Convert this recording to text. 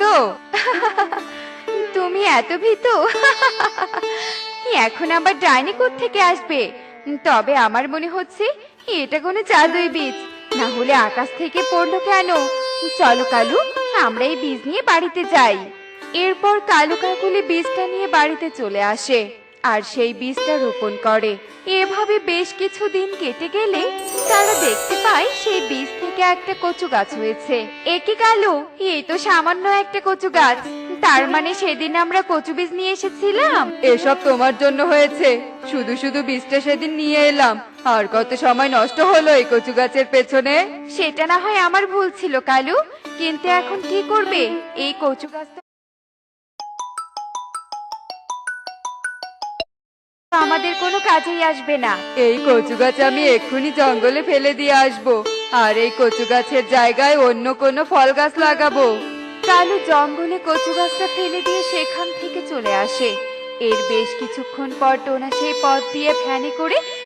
তো? তুমি এত ভীতু? এখন আবার ডাইনি থেকে আসবে? তবে আমার মনে হচ্ছে এটা কোনো জাদুই বীজ, না হলে আকাশ থেকে পড়লো কেন? চলো কালু, আমরা এই বীজ নিয়ে বাড়িতে যাই। এরপর কালু কাকুলি বীজটা নিয়ে বাড়িতে চলে আসে আর সেই বীজটা রোপণ করে। এভাবে বেশ কিছু দিন কেটে গেলে তারা দেখতে পায় সেই বীজ থেকে একটা কচু গাছ হয়েছে। একে কালু, এই তো সামান্য একটা কচু গাছ, তার মানে সেদিন আমরা কচু বীজ নিয়ে এসেছিলাম? এসব তোমার জন্য হয়েছে। শুধু শুধু বীজটা সেদিন নিয়ে এলাম, আর কত সময় নষ্ট হলো এই কচু গাছের পেছনে। সেটা না হয় আমার ভুল ছিল কালু, কিন্তু এখন কি করবে? এই কচু গাছ তো আমাদের কোনো কাজেই আসবে না। এই কচু গাছ আমি এক্ষুনি জঙ্গলে ফেলে দিয়ে আসবো, আর এই কচু গাছের জায়গায় অন্য কোনো ফল গাছ লাগাবো। কালু জঙ্গলে কচু গাছটা ফেলে দিয়ে সেখান থেকে চলে আসে। এর বেশ কিছুক্ষণ পর টোনা সেই পথ দিয়ে ভ্যানে করে